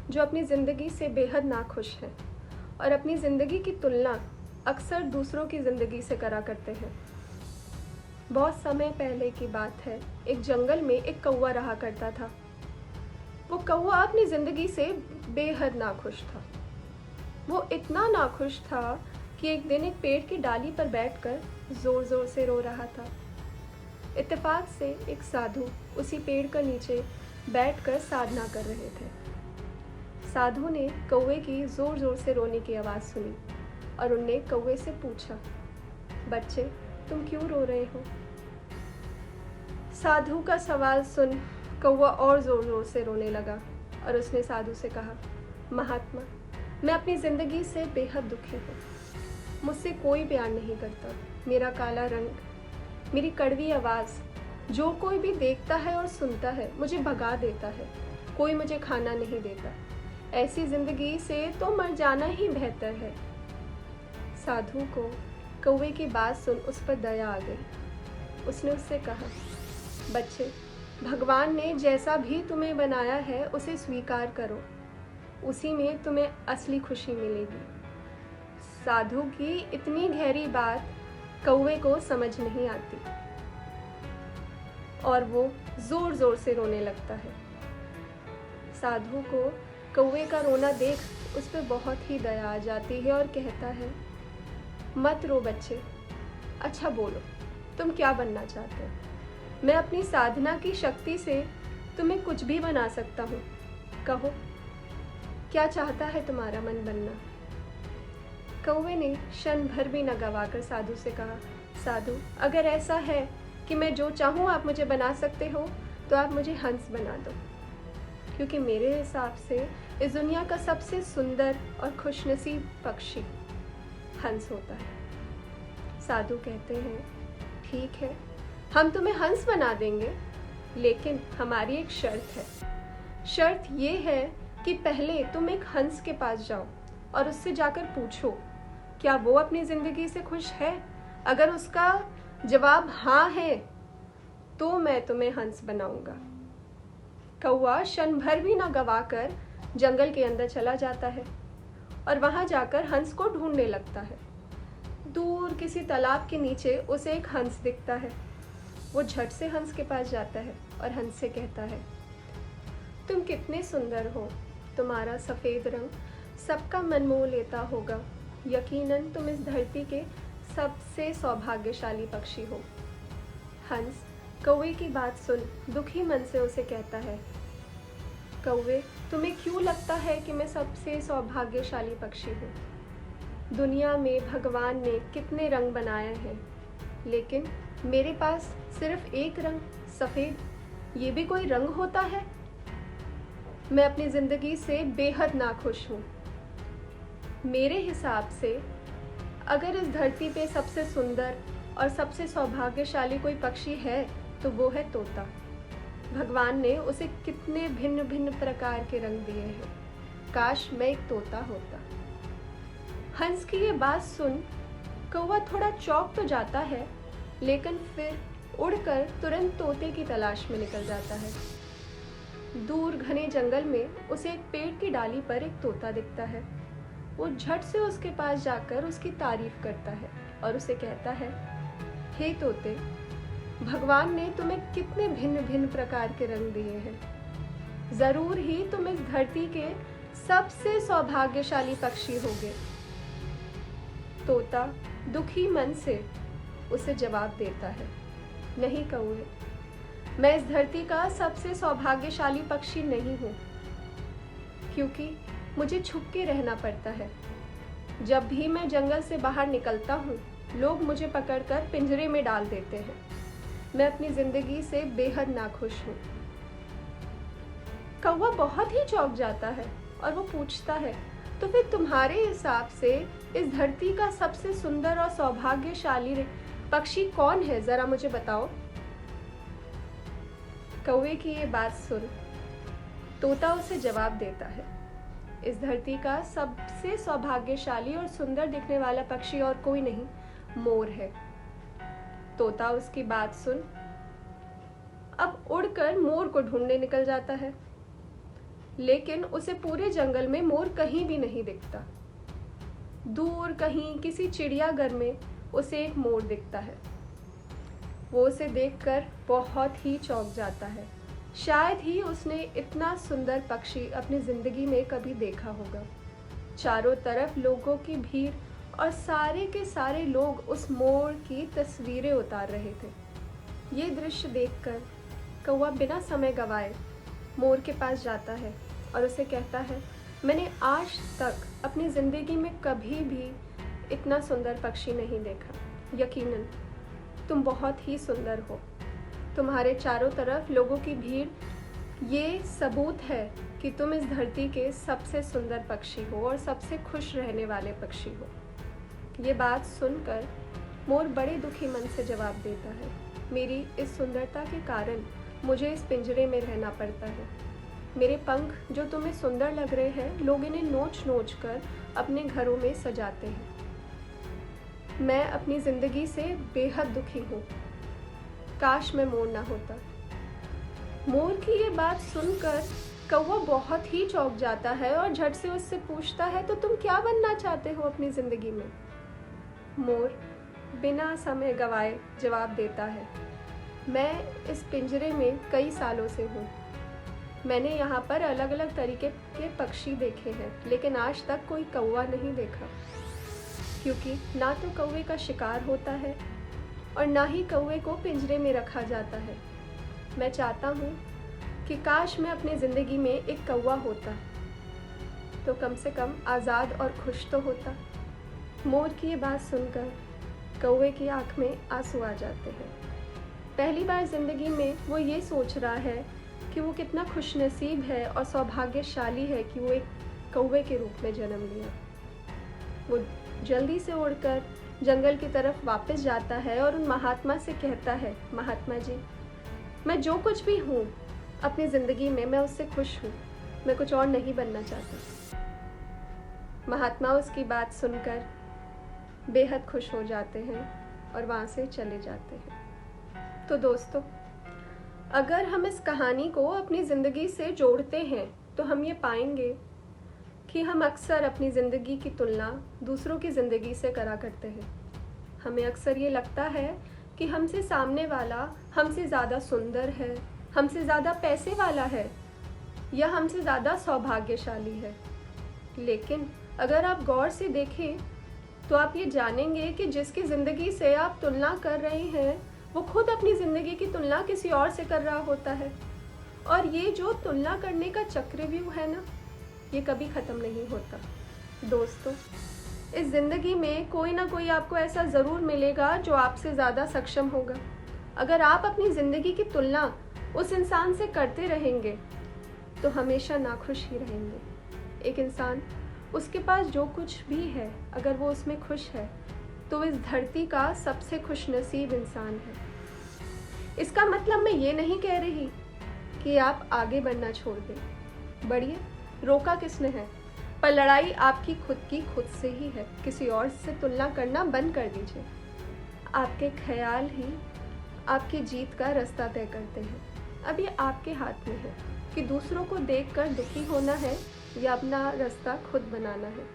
जो अपनी ज़िंदगी से बेहद नाखुश हैं और अपनी ज़िंदगी की तुलना अक्सर दूसरों की ज़िंदगी से करा करते हैं। बहुत समय पहले की बात है, एक जंगल में एक कौवा रहा करता था। वो कौवा अपनी ज़िंदगी से बेहद नाखुश था। वो इतना नाखुश था कि एक दिन एक पेड़ की डाली पर बैठकर ज़ोर ज़ोर से रो रहा था। इत्तेफाक से एक साधु उसी पेड़ के नीचे बैठकर साधना कर रहे थे। साधु ने कौवे की ज़ोर ज़ोर से रोने की आवाज़ सुनी और उनने कौवे से पूछा, बच्चे तुम क्यों रो रहे हो? साधु का सवाल सुन कौवा और ज़ोर ज़ोर से रोने लगा और उसने साधु से कहा, महात्मा, मैं अपनी ज़िंदगी से बेहद दुखी हूँ। मुझसे कोई प्यार नहीं करता। मेरा काला रंग, मेरी कड़वी आवाज़, जो कोई भी देखता है और सुनता है मुझे भगा देता है। कोई मुझे खाना नहीं देता। ऐसी ज़िंदगी से तो मर जाना ही बेहतर है। साधु को कौवे की बात सुन उस पर दया आ गई। उसने उससे कहा, बच्चे, भगवान ने जैसा भी तुम्हें बनाया है उसे स्वीकार करो। उसी में तुम्हें असली खुशी मिलेगी। साधु की इतनी गहरी बात कौवे को समझ नहीं आती और वो जोर जोर से रोने लगता है। साधु को कौवे का रोना देख उस पर बहुत ही दया आ जाती है और कहता है, मत रो बच्चे, अच्छा बोलो, तुम क्या बनना चाहते हो? मैं अपनी साधना की शक्ति से तुम्हें कुछ भी बना सकता हूँ। कहो, क्या चाहता है तुम्हारा मन बनना? कौवे ने क्षण भर भी न गवाकर साधु से कहा, साधु, अगर ऐसा है कि मैं जो चाहूँ आप मुझे बना सकते हो तो आप मुझे हंस बना दो, क्योंकि मेरे हिसाब से इस दुनिया का सबसे सुंदर और खुशनसीब पक्षी हंस होता है। साधु कहते हैं, ठीक है, हम तुम्हें हंस बना देंगे, लेकिन हमारी एक शर्त है। शर्त ये है कि पहले तुम एक हंस के पास जाओ और उससे जाकर पूछो, क्या वो अपनी ज़िंदगी से खुश है? अगर उसका जवाब हाँ है तो मैं तुम्हें हंस बनाऊंगा। कौवा क्षण भर भी ना गवाकर जंगल के अंदर चला जाता है और वहां जाकर हंस को ढूंढने लगता है। दूर किसी तालाब के नीचे उसे एक हंस दिखता है। वो झट से हंस के पास जाता है और हंस से कहता है, तुम कितने सुंदर हो, तुम्हारा सफ़ेद रंग सबका मन मोह लेता होगा। यकीनन तुम इस धरती के सबसे सौभाग्यशाली पक्षी हो। हंस कौवे की बात सुन दुखी मन से उसे कहता है, कौवे, तुम्हें क्यों लगता है कि मैं सबसे सौभाग्यशाली पक्षी हूँ? दुनिया में भगवान ने कितने रंग बनाए हैं, लेकिन मेरे पास सिर्फ एक रंग, सफ़ेद। ये भी कोई रंग होता है? मैं अपनी ज़िंदगी से बेहद नाखुश हूँ। मेरे हिसाब से अगर इस धरती पे सबसे सुंदर और सबसे सौभाग्यशाली कोई पक्षी है तो वो है तोता। भगवान ने उसे कितने भिन्न भिन्न प्रकार के रंग दिए हैं। काश मैं एक तोता होता। हंस की ये बात सुन कौवा थोड़ा चौंक तो जाता है, लेकिन फिर उड़कर तुरंत तोते की तलाश में निकल जाता है। दूर घने जंगल में उसे एक पेड़ की डाली पर एक तोता दिखता है। वो झट से उसके पास जाकर उसकी तारीफ करता है और उसे कहता है, हे तोते, भगवान ने तुम्हें कितने भिन्न भिन्न प्रकार के रंग दिए हैं। जरूर ही तुम इस धरती के सबसे सौभाग्यशाली पक्षी होगे। तोता दुखी मन से उसे जवाब देता है, नहीं कौवे, मैं इस धरती का सबसे सौभाग्यशाली पक्षी नहीं हूँ, क्योंकि मुझे छुप के रहना पड़ता है। जब भी मैं जंगल से बाहर निकलता हूँ, लोग मुझे पकड़कर पिंजरे में डाल देते हैं। मैं अपनी ज़िंदगी से बेहद नाखुश हूँ। कौवा बहुत ही चौंक जाता है और वो पूछता है, तो फिर तुम्हारे हिसाब से इस धरती का सबसे सुंदर और सौभाग्यशाली पक्षी कौन है? ज़रा मुझे बताओ। कौवे की ये बात सुन तोता उसे जवाब देता है, इस धरती का सबसे सौभाग्यशाली और सुंदर दिखने वाला पक्षी और कोई नहीं, मोर है। तोता उसकी बात सुन अब उड़कर मोर को ढूंढने निकल जाता है। लेकिन उसे पूरे जंगल में मोर कहीं भी नहीं दिखता। दूर कहीं किसी चिड़ियाघर में उसे एक मोर दिखता है। वो उसे देखकर बहुत ही चौंक जाता है। शायद ही उसने इतना सुंदर पक्षी अपनी जिंदगी में कभी देखा होगा। चारों तरफ लोगों की भीड़ और सारे के सारे लोग उस मोर की तस्वीरें उतार रहे थे। ये दृश्य देखकर कौवा बिना समय गवाए मोर के पास जाता है और उसे कहता है, मैंने आज तक अपनी ज़िंदगी में कभी भी इतना सुंदर पक्षी नहीं देखा। यकीनन तुम बहुत ही सुंदर हो। तुम्हारे चारों तरफ लोगों की भीड़ ये सबूत है कि तुम इस धरती के सबसे सुंदर पक्षी हो और सबसे खुश रहने वाले पक्षी हो। ये बात सुनकर मोर बड़े दुखी मन से जवाब देता है, मेरी इस सुंदरता के कारण मुझे इस पिंजरे में रहना पड़ता है। मेरे पंख जो तुम्हें सुंदर लग रहे हैं, लोग इन्हें नोच नोच कर अपने घरों में सजाते हैं। मैं अपनी ज़िंदगी से बेहद दुखी हूँ। काश मैं मोर ना होता। मोर की ये बात सुनकर कौवा बहुत ही चौंक जाता है और झट से उससे पूछता है, तो तुम क्या बनना चाहते हो अपनी ज़िंदगी में? मोर बिना समय गवाए जवाब देता है, मैं इस पिंजरे में कई सालों से हूँ। मैंने यहाँ पर अलग अलग तरीके के पक्षी देखे हैं, लेकिन आज तक कोई कौवा नहीं देखा, क्योंकि ना तो कौवे का शिकार होता है और ना ही कौवे को पिंजरे में रखा जाता है। मैं चाहता हूँ कि काश मैं अपनी ज़िंदगी में एक कौवा होता, तो कम से कम आज़ाद और खुश तो होता। मोर की ये बात सुनकर कौवे की आँख में आंसू आ जाते हैं। पहली बार ज़िंदगी में वो ये सोच रहा है कि वो कितना खुशनसीब है और सौभाग्यशाली है कि वो एक कौवे के रूप में जन्म लिया। वो जल्दी से उड़कर जंगल की तरफ वापस जाता है और उन महात्मा से कहता है, महात्मा जी, मैं जो कुछ भी हूँ अपनी ज़िंदगी में, मैं उससे खुश हूँ। मैं कुछ और नहीं बनना चाहता। महात्मा उसकी बात सुनकर बेहद खुश हो जाते हैं और वहाँ से चले जाते हैं। तो दोस्तों, अगर हम इस कहानी को अपनी ज़िंदगी से जोड़ते हैं तो हम ये पाएंगे कि हम अक्सर अपनी ज़िंदगी की तुलना दूसरों की ज़िंदगी से करा करते हैं। हमें अक्सर ये लगता है कि हमसे सामने वाला हमसे ज़्यादा सुंदर है, हमसे ज़्यादा पैसे वाला है या हमसे ज़्यादा सौभाग्यशाली है। लेकिन अगर आप गौर से देखें तो आप ये जानेंगे कि जिसकी ज़िंदगी से आप तुलना कर रहे हैं वो खुद अपनी ज़िंदगी की तुलना किसी और से कर रहा होता है। और ये जो तुलना करने का चक्रव्यूह है ना, ये कभी ख़त्म नहीं होता। दोस्तों, इस ज़िंदगी में कोई ना कोई आपको ऐसा ज़रूर मिलेगा जो आपसे ज़्यादा सक्षम होगा। अगर आप अपनी ज़िंदगी की तुलना उस इंसान से करते रहेंगे तो हमेशा नाखुश ही रहेंगे। एक इंसान, उसके पास जो कुछ भी है, अगर वो उसमें खुश है तो इस धरती का सबसे खुशनसीब इंसान है। इसका मतलब मैं ये नहीं कह रही कि आप आगे बढ़ना छोड़ दें। बढ़िए, रोका किसने है? पर लड़ाई आपकी खुद से ही है। किसी और से तुलना करना बंद कर दीजिए। आपके ख्याल ही आपकी जीत का रास्ता तय करते हैं। अब ये आपके हाथ में है कि दूसरों को देखकर दुखी होना है या अपना रास्ता खुद बनाना है।